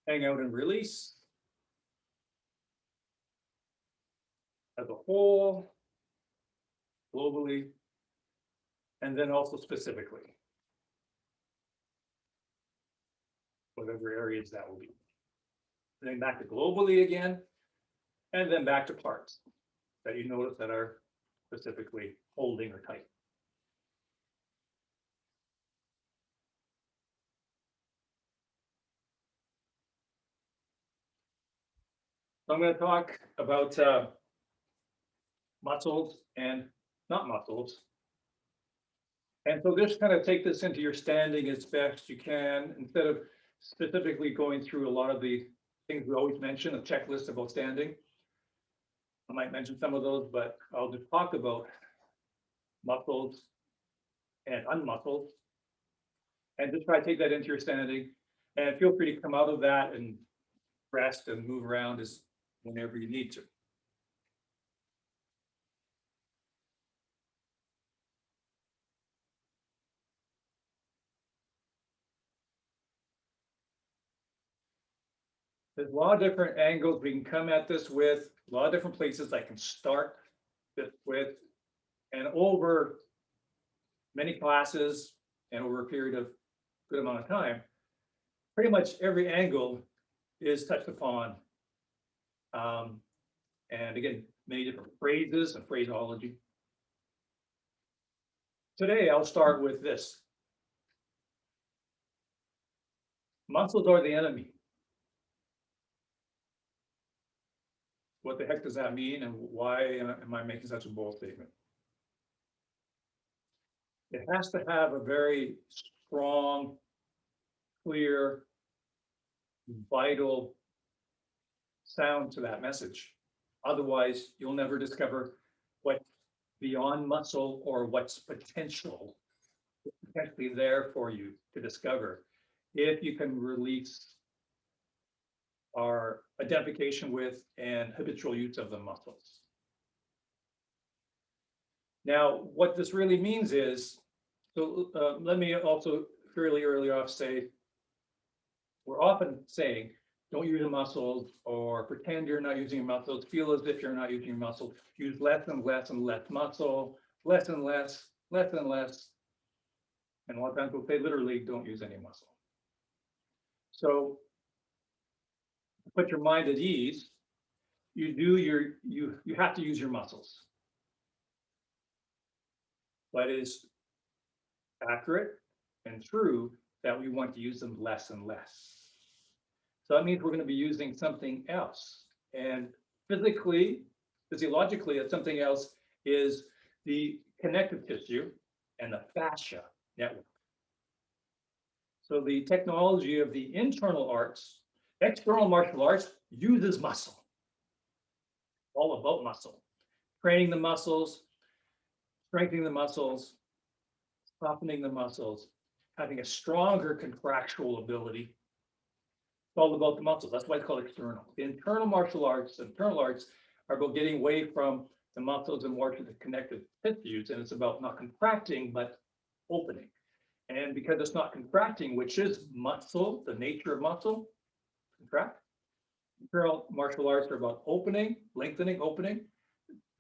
hang out and release as a whole, globally, and then also specifically, whatever areas that will be. Then back to globally again, and then back to parts that you notice that are specifically holding or tight. So I'm going to talk about muscles and not muscles. And so just kind of take this into your standing as best you can, instead of specifically going through a lot of the things we always mention, a checklist about standing. I might mention some of those, but I'll just talk about muscles and unmuscled, and just try to take that into your standing. And feel free to come out of that and rest and move around as whenever you need to. There's a lot of different angles we can come at this with, a lot of different places I can start this with, and over many classes and over a period of good amount of time, pretty much every angle is touched upon. And again, many different phrases and phraseology. Today, I'll start with this. Muscles are the enemy. What the heck does that mean, and why am I making such a bold statement? It has to have a very strong, clear, vital sound to that message. Otherwise, you'll never discover what's beyond muscle or what's potentially there for you to discover if you can release our identification with and habitual use of the muscles. Now, what this really means is, so let me also fairly early off say, we're often saying, don't use your muscles, or pretend you're not using your muscles, feel as if you're not using your muscle, use less and less and less muscle, less and less, less and less. And a lot of times we'll say literally, don't use any muscle. So put your mind at ease, you have to use your muscles. But it is accurate and true that we want to use them less and less. So that means we're going to be using something else. And physiologically, something else is the connective tissue and the fascia network. So the technology of the internal arts, external martial arts uses muscle. All about muscle. Training the muscles, strengthening the muscles, softening the muscles, having a stronger contractual ability. It's all about the muscles. That's why it's called external. The internal martial arts, internal arts are about getting away from the muscles and more to the connective tissues. And it's about not contracting, but opening. And because it's not contracting, which is muscle, the nature of muscle, contract. Internal martial arts are about opening, lengthening, opening.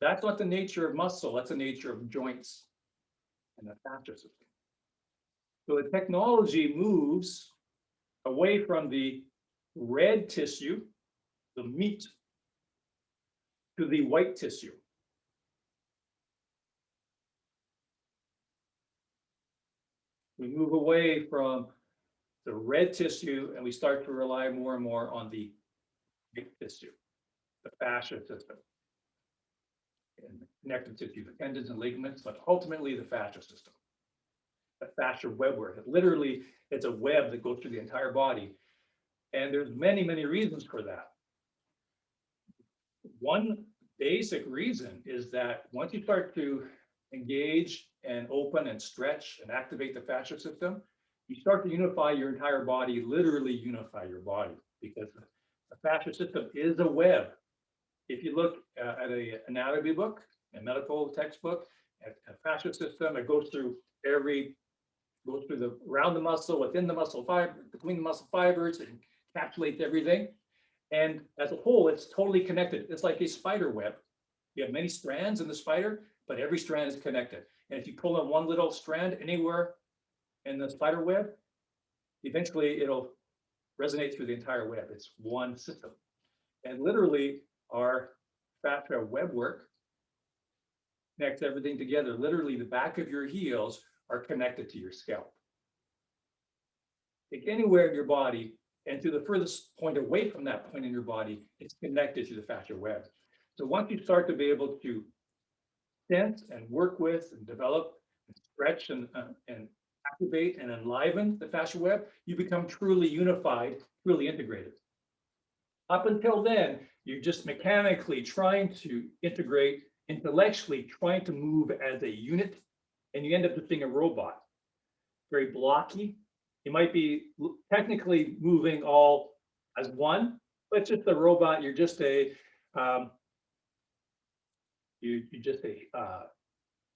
That's not the nature of muscle. That's the nature of joints and the fascia system. So the technology moves away from the red tissue, the meat, to the white tissue. We move away from the red tissue and we start to rely more and more on the white tissue, the fascia system, and the connective tissue, the tendons and ligaments, but ultimately the fascia system. The fascia webwork. Literally, it's a web that goes through the entire body. And there's many, many reasons for that. One basic reason is that once you start to engage and open and stretch and activate the fascia system, you start to unify your entire body, literally unify your body, because the fascia system is a web. If you look at an anatomy book, a medical textbook, a fascia system, it goes through around the muscle, within the muscle fiber, between the muscle fibers, and encapsulates everything. And as a whole, it's totally connected. It's like a spider web. You have many strands in the spider, but every strand is connected. And if you pull on one little strand anywhere in the spider web, eventually it'll resonate through the entire web. It's one system. And literally, our fascia web work connects everything together. Literally, the back of your heels are connected to your scalp. Take anywhere in your body, and to the furthest point away from that point in your body, it's connected to the fascia web. So once you start to be able to sense and work with and develop and stretch and activate and enliven the fascia web, you become truly unified, truly integrated. Up until then, you're just mechanically trying to integrate, intellectually trying to move as a unit, and you end up just being a robot, very blocky. You might be technically moving all as one, but it's just a robot. You're just a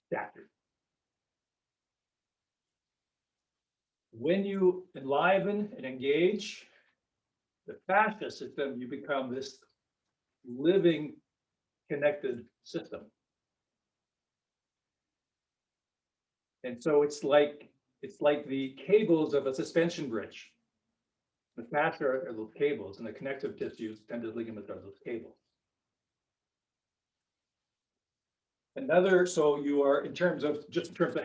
statue. When you enliven and engage the fascia system, you become this living, connected system. And so it's like the cables of a suspension bridge. The fascia are those cables, and the connective tissues, tendons, ligaments are those cables. Another, so you are in terms of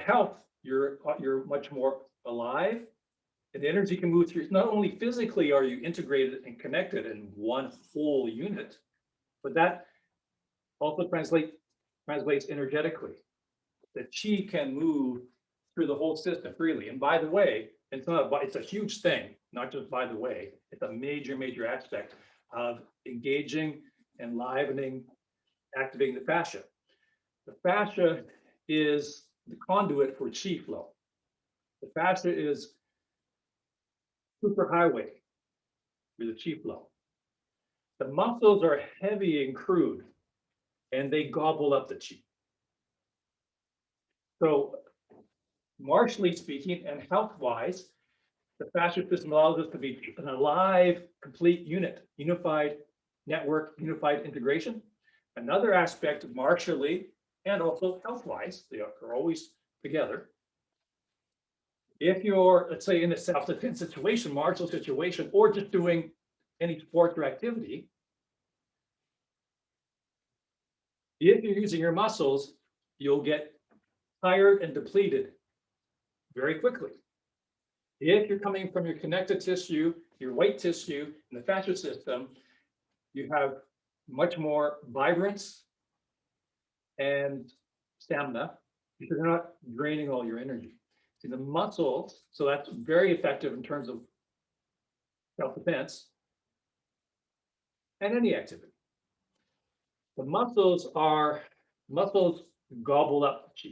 health, you're much more alive, and the energy can move through. Not only physically are you integrated and connected in one whole unit, but that also translates energetically. The chi can move through the whole system freely. And by the way, it's a huge thing, not just by the way, it's a major aspect of engaging, enlivening, activating the fascia. The fascia is the conduit for chi flow. The fascia is superhighway for the chi flow. The muscles are heavy and crude, and they gobble up the chi. So martially speaking and health-wise, the fascia system allows us to be an alive, complete unit, unified network, unified integration. Another aspect of martially and also health-wise, they are always together. If you're, let's say, in a self-defense situation, martial situation, or just doing any sport or activity, if you're using your muscles, you'll get tired and depleted very quickly. If you're coming from your connective tissue, your white tissue, and the fascia system, you have much more vibrance and stamina because you're not draining all your energy. See, the muscles, so that's very effective in terms of self-defense and any activity. The muscles gobble up chi.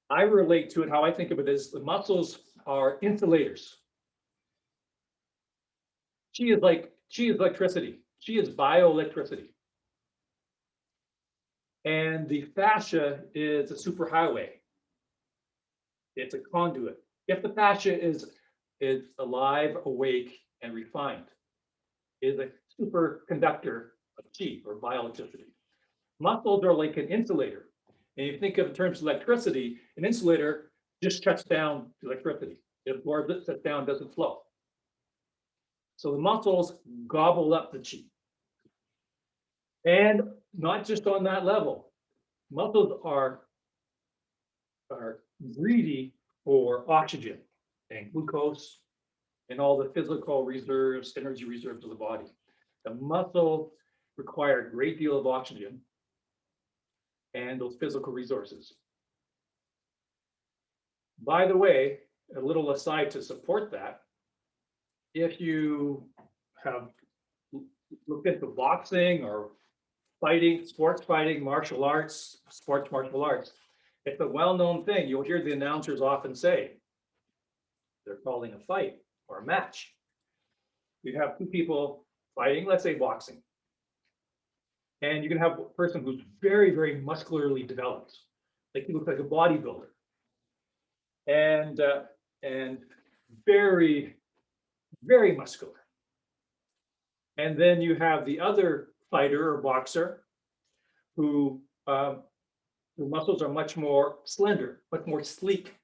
I relate to it, how I think of it is the muscles are insulators. Chi is electricity. Chi is bioelectricity. And the fascia is a superhighway. It's a conduit. If the fascia is alive, awake, and refined, is a superconductor of chi or bioelectricity. Muscles are like an insulator. And you think of in terms of electricity, an insulator just shuts down the electricity. It absorbs it, shuts down, doesn't flow. So the muscles gobble up the chi. And not just on that level. Muscles are greedy for oxygen and glucose and all the physical reserves, energy reserves of the body. The muscle require a great deal of oxygen and those physical resources. By the way, a little aside to support that, if you have looked into boxing or fighting, sports fighting, martial arts, it's a well-known thing. You'll hear the announcers often say, they're calling a fight or a match. You have two people fighting, let's say boxing. And you can have a person who's very muscularly developed. Like he looks like a bodybuilder. And very, very muscular. And then you have the other fighter or boxer who the muscles are much more slender, much more sleek.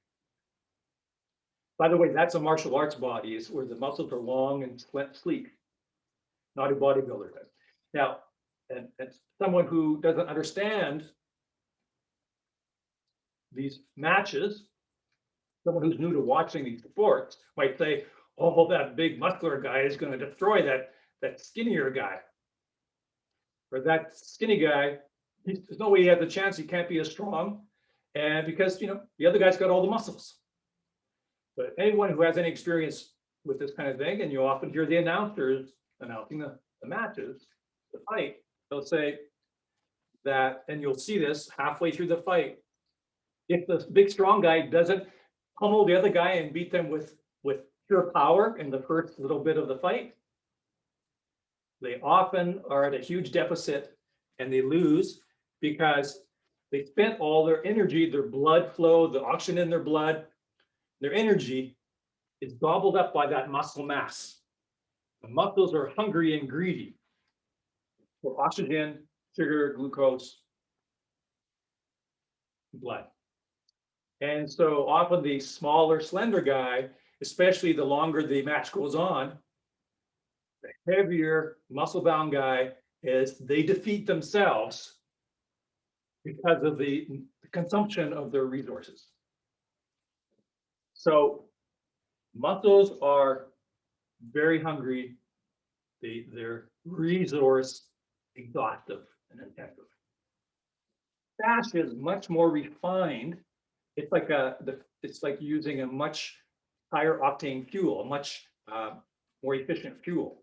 By the way, that's a martial arts body, is where the muscles are long and sleek, not a bodybuilder does. Now, and someone who doesn't understand these matches, someone who's new to watching these sports might say, oh, that big muscular guy is going to destroy that skinnier guy. Or that skinny guy, there's no way he has a chance, he can't be as strong. And because, the other guy's got all the muscles. But anyone who has any experience with this kind of thing, and you often hear the announcers announcing the matches, the fight, they'll say that, and you'll see this halfway through the fight, if the big strong guy doesn't pummel the other guy and beat them with pure power in the first little bit of the fight, they often are at a huge deficit and they lose because they spent all their energy, their blood flow, the oxygen in their blood, their energy is gobbled up by that muscle mass. The muscles are hungry and greedy for oxygen, sugar, glucose, blood. And so often the smaller, slender guy, especially the longer the match goes on, the heavier, muscle-bound guy is they defeat themselves because of the consumption of their resources. So muscles are very hungry. They're resource exhaustive and intensive. Fascia is much more refined. It's like using a much higher octane fuel, a much more efficient fuel.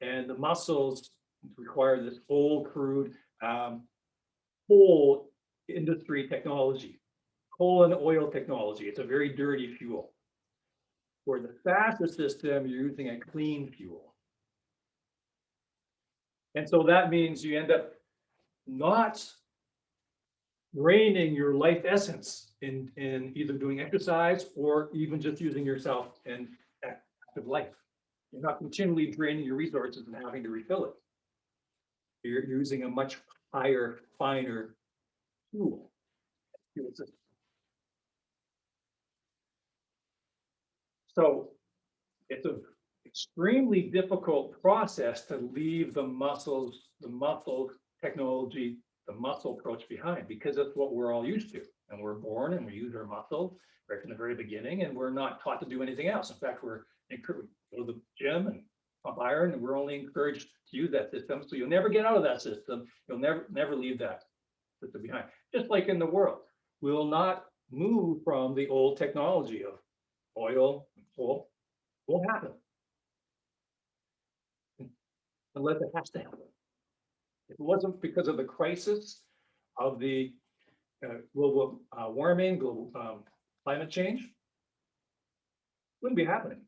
And the muscles require this old, crude, coal industry technology, coal and oil technology. It's a very dirty fuel. For the fascia system, you're using a clean fuel. And so that means you end up not draining your life essence in either doing exercise or even just using yourself in active life. You're not continually draining your resources and having to refill it. You're using a much higher, finer fuel system. So it's an extremely difficult process to leave the muscle technology, the muscle approach behind, because that's what we're all used to. And we're born and we use our muscle right from the very beginning, and we're not taught to do anything else. In fact, we're encouraged to go to the gym and pump iron, and we're only encouraged to use that system. So you'll never get out of that system. You'll never leave that system behind. Just like in the world, we will not move from the old technology of oil and coal. It won't happen unless it has to happen. If it wasn't because of the crisis of the global warming, global climate change, wouldn't be happening.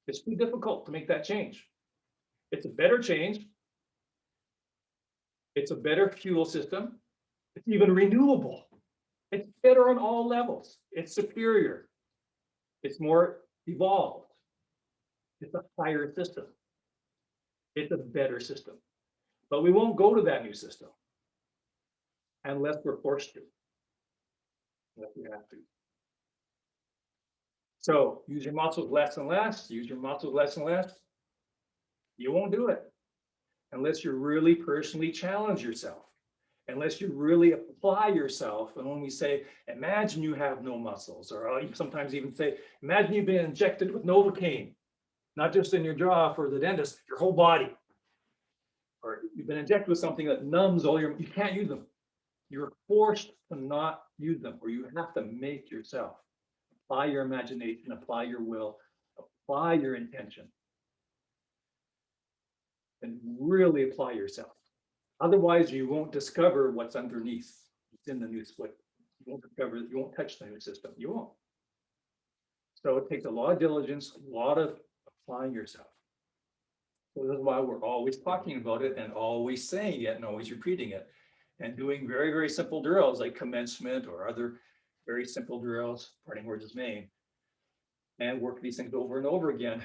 It's too difficult to make that change. It's a better change. It's a better fuel system. It's even renewable. It's better on all levels. It's superior. It's more evolved. It's a higher system. It's a better system. But we won't go to that new system unless we're forced to, unless we have to. So use your muscles less and less, use your muscles less and less. You won't do it unless you really personally challenge yourself, unless you really apply yourself. And when we say, imagine you have no muscles, or I'll sometimes even say, imagine you've been injected with Novocaine, not just in your jaw for the dentist, your whole body. Or you've been injected with something that numbs all you can't use them. You're forced to not use them, or you have to make yourself. Apply your imagination, apply your will, apply your intention, and really apply yourself. Otherwise, you won't discover what's underneath. It's in the new split. You won't discover, you won't touch the new system. You won't. So it takes a lot of diligence, a lot of applying yourself. So this is why we're always talking about it and always saying it and always repeating it and doing very, very simple drills like commencement or other very simple drills, parting words is main, and work these things over and over again,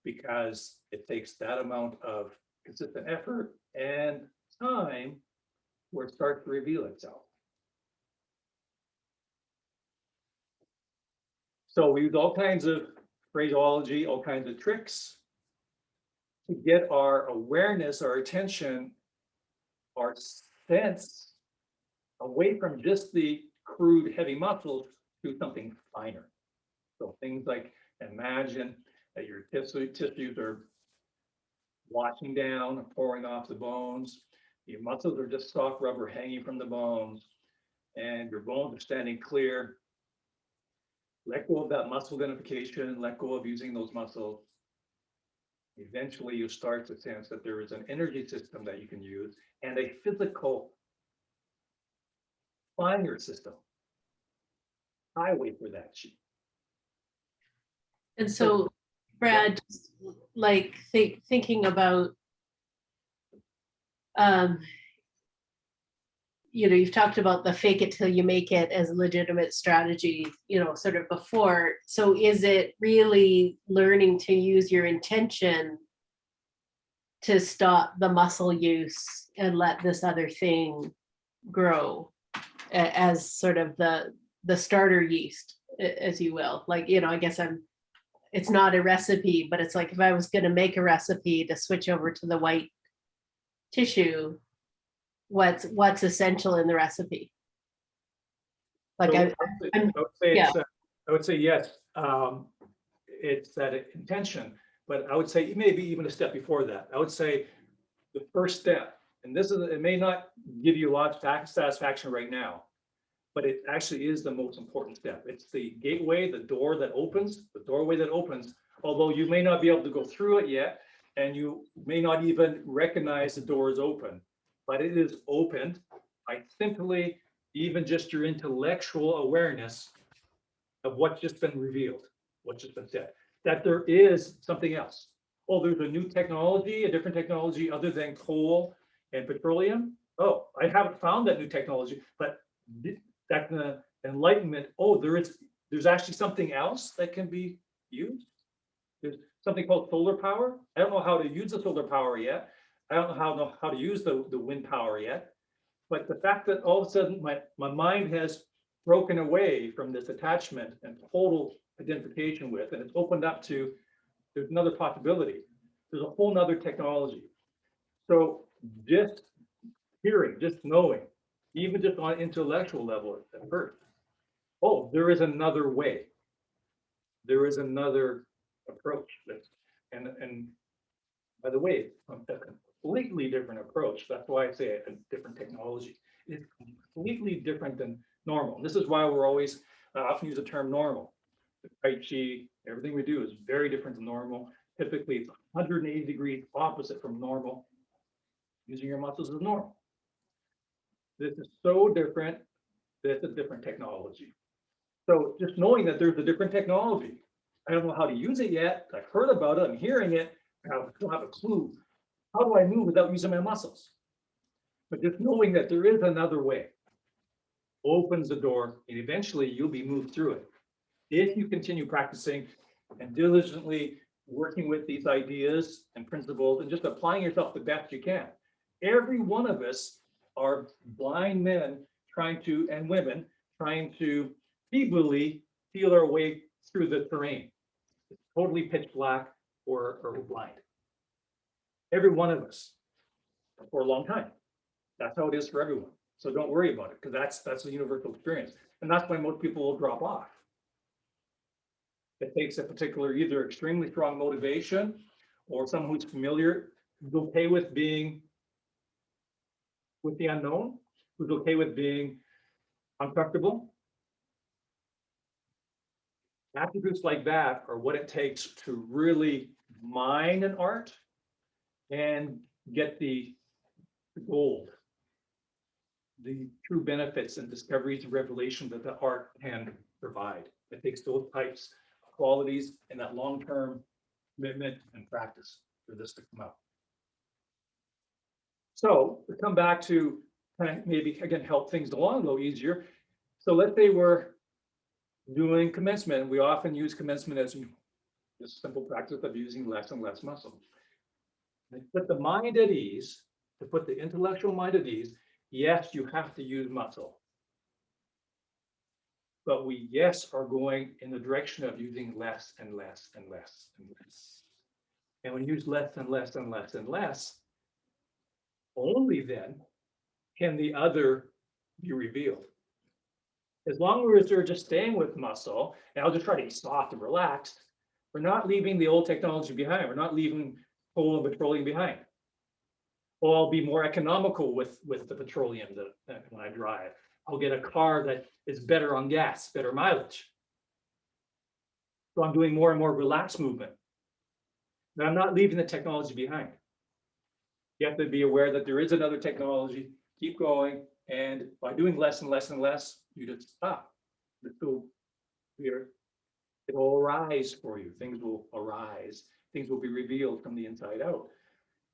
because it takes that amount of consistent effort and time where it starts to reveal itself. So we use all kinds of phraseology, all kinds of tricks to get our awareness, our attention, our sense away from just the crude heavy muscles to something finer. So things like, imagine that your tissues are washing down, pouring off the bones. Your muscles are just soft rubber hanging from the bones, and your bones are standing clear. Let go of that muscle identification, let go of using those muscles. Eventually, you start to sense that there is an energy system that you can use and a physical finer system, highway for that chi. And so, Brad, just like thinking about, you've talked about the fake it till you make it as a legitimate strategy, sort of before. So is it really learning to use your intention to stop the muscle use and let this other thing grow as sort of the starter yeast, as you will? Like, I guess it's not a recipe, but it's like if I was going to make a recipe to switch over to the white tissue, what's essential in the recipe? Like So I would say yes. It's that intention, but I would say maybe even a step before that. I would say the first step, and it may not give you a lot of satisfaction right now, but it actually is the most important step. It's the gateway, the doorway that opens, although you may not be able to go through it yet, and you may not even recognize the door is open, but it is opened by simply even just your intellectual awareness of what's just been revealed, what's just been said, that there is something else. Oh, there's a new technology, a different technology other than coal and petroleum. Oh, I haven't found that new technology, but that enlightenment, oh, there's actually something else that can be used. There's something called solar power. I don't know how to use the solar power yet. I don't know how to use the wind power yet. But the fact that all of a sudden my mind has broken away from this attachment and total identification with, and it's opened up to, there's another possibility. There's a whole nother technology. So just hearing, just knowing, even just on an intellectual level at first, oh, there is another way. There is another approach. And by the way, a completely different approach. That's why I say a different technology. It's completely different than normal. And this is why we're always often use the term normal. The Tai Chi, everything we do is very different than normal. Typically, it's 180 degrees opposite from normal. Using your muscles is normal. This is so different that it's a different technology. So just knowing that there's a different technology, I don't know how to use it yet. I've heard about it, I'm hearing it, I don't have a clue. How do I move without using my muscles? But just knowing that there is another way opens the door, and eventually you'll be moved through it. If you continue practicing and diligently working with these ideas and principles and just applying yourself the best you can. Every one of us are blind men and women trying to feebly feel our way through the terrain. It's totally pitch black or blind. Every one of us for a long time. That's how it is for everyone. So don't worry about it, because that's a universal experience. And that's why most people will drop off. It takes a particular either extremely strong motivation or someone who's familiar, who's okay with being with the unknown, who's okay with being uncomfortable. Attributes like that are what it takes to really mine an art and get the gold, the true benefits and discoveries and revelations that the art can provide. It takes those types of qualities and that long-term commitment and practice for this to come out. So to come back to kind of maybe again help things along a little easier. So let's say we're doing commencement, we often use commencement as the simple practice of using less and less muscle. And put the mind at ease, to put the intellectual mind at ease, yes, you have to use muscle. But we, yes, are going in the direction of using less and less and less and less. And when you use less and less and less and less, only then can the other be revealed. As long as we're just staying with muscle, and I'll just try to be soft and relaxed, we're not leaving the old technology behind. We're not leaving coal and petroleum behind. Or I'll be more economical with the petroleum that when I drive. I'll get a car that is better on gas, better mileage. So I'm doing more and more relaxed movement. But I'm not leaving the technology behind. You have to be aware that there is another technology, keep going, and by doing less and less and less, you just stop. So here, it'll arise for you. Things will arise. Things will be revealed from the inside out.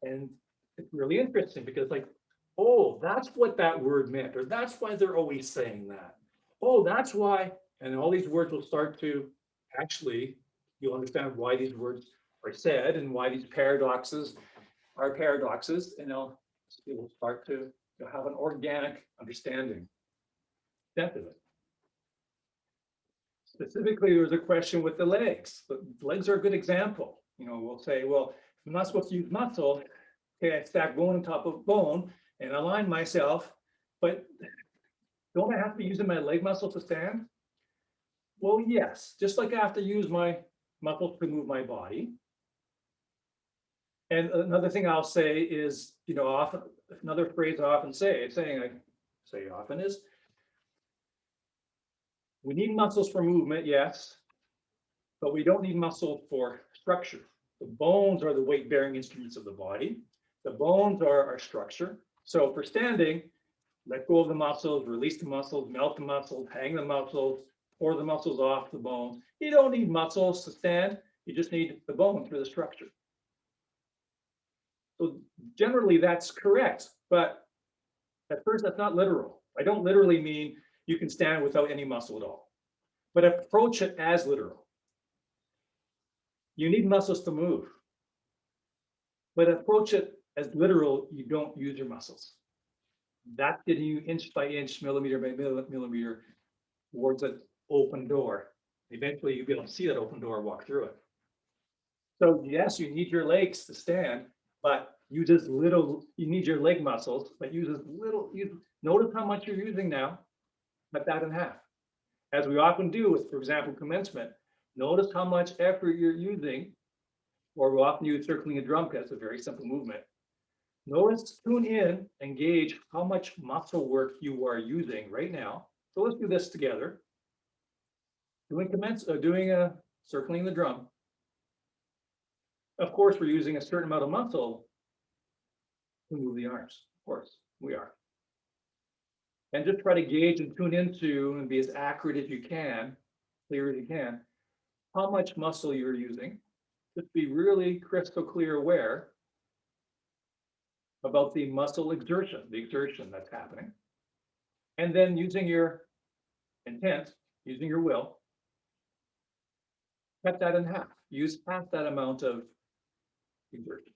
And it's really interesting because like, oh, that's what that word meant, or that's why they're always saying that. Oh, that's why, and all these words will start to actually, you'll understand why these words are said and why these paradoxes are paradoxes, and it will start to have an organic understanding. Depth of it. Specifically, there was a question with the legs. The legs are a good example. You know, we'll say, well, if I'm not supposed to use muscle, okay, I stack bone on top of bone and align myself, but don't I have to be using my leg muscle to stand? Well, yes, just like I have to use my muscles to move my body. And another thing I'll say is, you know, often another phrase I often say, I say often is, we need muscles for movement, yes, but we don't need muscle for structure. The bones are the weight-bearing instruments of the body. The bones are our structure. So for standing, let go of the muscles, release the muscles, melt the muscles, hang the muscles, pour the muscles off the bones. You don't need muscles to stand. You just need the bones for the structure. So generally that's correct, but at first that's not literal. I don't literally mean you can stand without any muscle at all, but approach it as literal. You need muscles to move, but approach it as literal. You don't use your muscles. That's getting you inch by inch, millimeter by millimeter towards an open door. Eventually you'll be able to see that open door, walk through it. So yes, you need your legs to stand, but use as little, you need your leg muscles, but use as little, notice how much you're using now, cut that in half. As we often do with, for example, commencement, notice how much effort you're using, or we often use circling a drum because it's a very simple movement. Notice, tune in, and gauge how much muscle work you are using right now. So let's do this together. Doing circling the drum. Of course, we're using a certain amount of muscle to move the arms. Of course, we are. And just try to gauge and tune into and be as accurate as you can, clear as you can, how much muscle you're using. Just be really crystal clear aware about the muscle exertion, the exertion that's happening. And then using your intent, using your will, cut that in half. Use half that amount of exertion.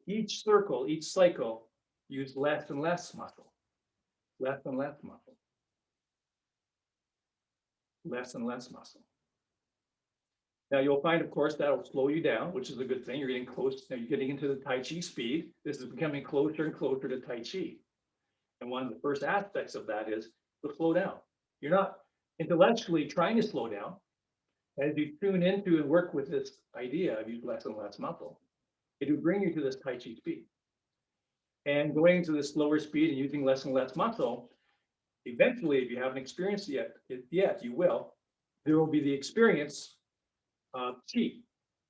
Each circle, each cycle, use less and less muscle. Less and less muscle. Less and less muscle. Now you'll find, of course, that'll slow you down, which is a good thing. You're getting close. Now you're getting into the Tai Chi speed. This is becoming closer and closer to Tai Chi. And one of the first aspects of that is to slow down. You're not intellectually trying to slow down. As you tune into and work with this idea of use less and less muscle, it will bring you to this Tai Chi speed. And going into this slower speed and using less and less muscle, eventually, if you haven't experienced it yet, you will. There will be the experience of chi,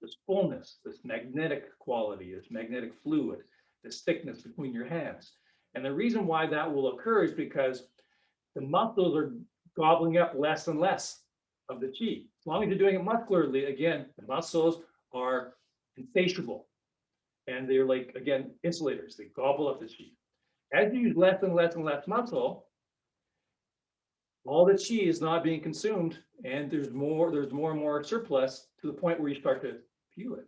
this fullness, this magnetic quality, this magnetic fluid, this thickness between your hands. And the reason why that will occur is because the muscles are gobbling up less and less of the chi. As long as you're doing it muscularly, again, the muscles are insatiable. And they're like, again, insulators. They gobble up the chi. As you use less and less and less muscle, all the chi is not being consumed, and there's more and more surplus to the point where you start to feel it.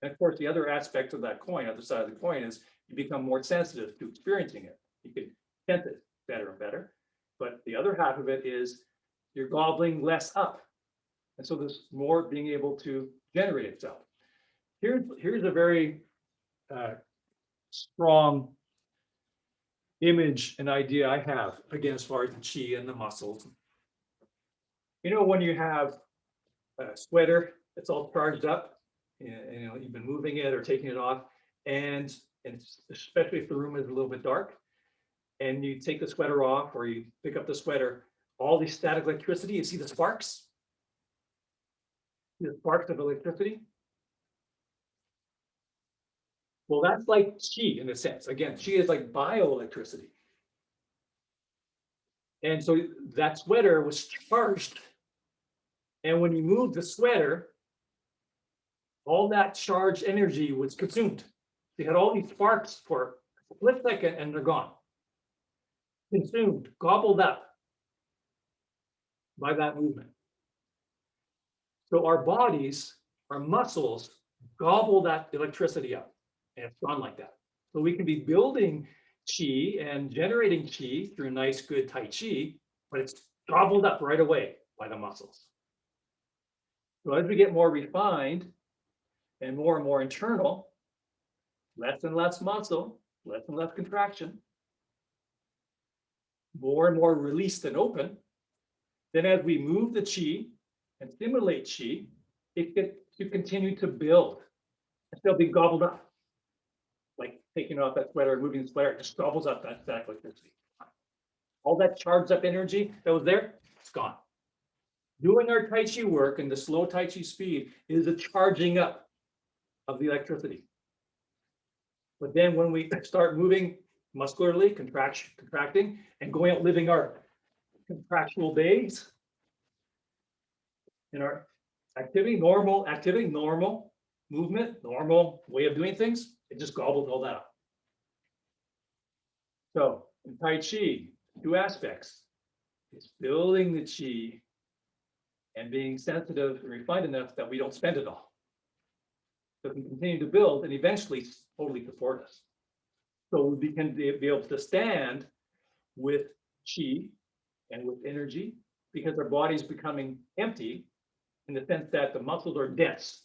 And of course, the other aspect of that coin, other side of the coin, is you become more sensitive to experiencing it. You can sense it better and better. But the other half of it is you're gobbling less up. And so there's more being able to generate itself. Here's a very strong image and idea I have, again, as far as the chi and the muscles. You know, when you have a sweater that's all charged up, and, you know, you've been moving it or taking it off, and especially if the room is a little bit dark, and you take the sweater off or you pick up the sweater, all the static electricity, you see the sparks? The sparks of electricity? Well, that's like chi in a sense. Again, chi is like bioelectricity. And so that sweater was charged. And when you move the sweater, all that charged energy was consumed. You had all these sparks for a split second and they're gone. Consumed, gobbled up by that movement. So our bodies, our muscles, gobble that electricity up, and it's gone like that. So we can be building chi and generating chi through nice, good Tai Chi, but it's gobbled up right away by the muscles. So as we get more refined and more internal, less and less muscle, less and less contraction, more and more released and open, then as we move the chi and stimulate chi, it gets to continue to build and still be gobbled up. Like taking off that sweater and moving the sweater, it just gobbles up that static electricity. All that charged up energy that was there, it's gone. Doing our Tai Chi work and the slow Tai Chi speed is a charging up of the electricity. But then when we start moving muscularly, contracting, and going out living our contractual days in our normal movement, normal way of doing things, it just gobbles all that up. So in Tai Chi, two aspects. It's building the chi and being sensitive and refined enough that we don't spend it all. So we can continue to build and eventually totally support us. So we can be able to stand with chi and with energy because our body's becoming empty in the sense that the muscles are dense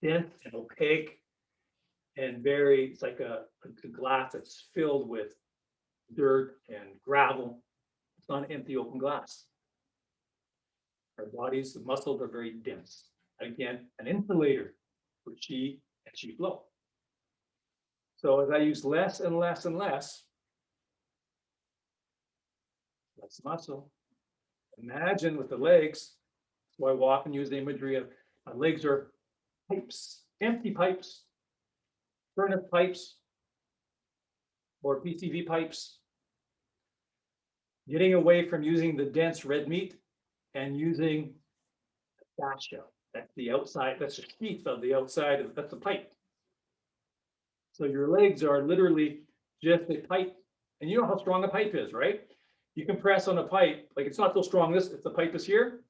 and opaque and it's like a glass that's filled with dirt and gravel. It's not an empty open glass. Our bodies, the muscles are very dense. Again, an insulator for chi and chi flow. So as I use less and less muscle, imagine with the legs, so I often use the imagery of my legs are pipes, empty pipes, furnace pipes, or PCV pipes, getting away from using the dense red meat and using fascia. That's the outside, that's the sheath of the outside, that's the pipe. So your legs are literally just a pipe. And you know how strong a pipe is, right? You can press on a pipe, like it's not so strong if the pipe is here,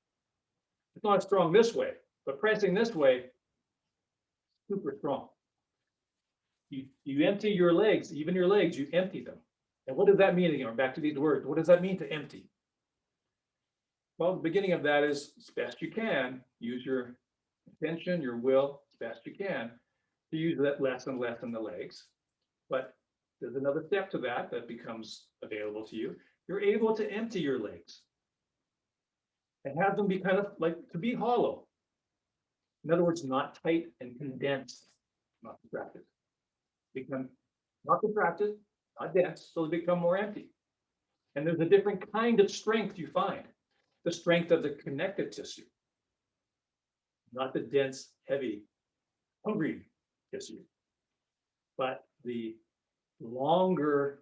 it's not strong this way, but pressing this way, super strong. You empty your legs, even your legs, you empty them. And what does that mean again? Back to these words. What does that mean to empty? Well, the beginning of that is as best you can, use your intention, your will, as best you can, to use that less and less in the legs. But there's another step to that becomes available to you. You're able to empty your legs and have them be kind of like to be hollow. In other words, not tight and condensed, not contracted. Become not contracted, not dense, so they become more empty. And there's a different kind of strength you find, the strength of the connective tissue, not the dense, heavy, hungry tissue, but the longer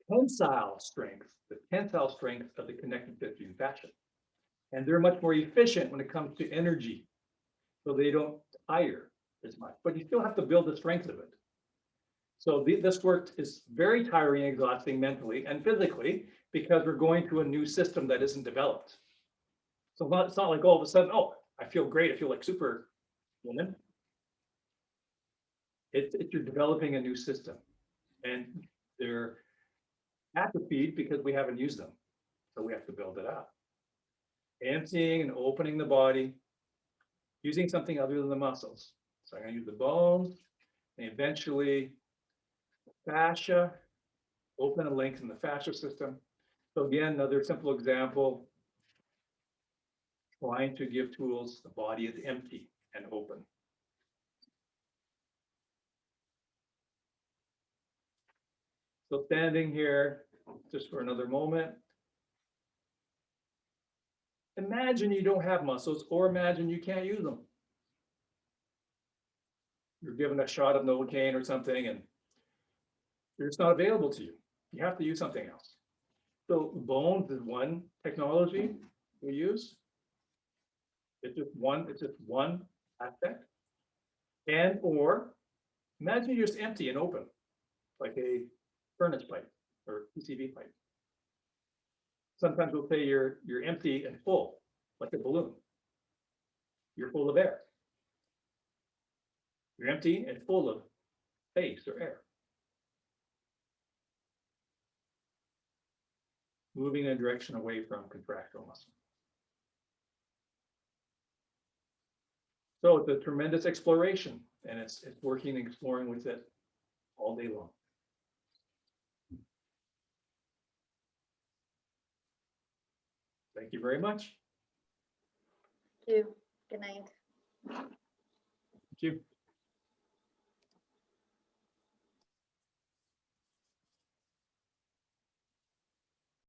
tensile strength of the connective tissue and fascia. And they're much more efficient when it comes to energy, so they don't tire as much, but you still have to build the strength of it. So this work is very tiring and exhausting mentally and physically because we're going to a new system that isn't developed. So it's not like all of a sudden, oh, I feel great, I feel like Superwoman. It's you're developing a new system, and they're atrophied because we haven't used them. So we have to build it up. Emptying and opening the body, using something other than the muscles. So I'm going to use the bones, and eventually fascia, open and lengthen the fascia system. So again, another simple example, trying to give tools, the body is empty and open. So standing here, just for another moment, imagine you don't have muscles, or imagine you can't use them. You're given a shot of Novocaine or something, and they're just not available to you. You have to use something else. So bones is one technology we use. It's just one aspect. And or imagine you're just empty and open, like a furnace pipe or PCV pipe. Sometimes we'll say you're empty and full, like a balloon. You're full of air. You're empty and full of space or air. Moving in a direction away from contractile muscle. So it's a tremendous exploration, and it's working and exploring with it all day long. Thank you very much. Thank you. Good night. Thank you.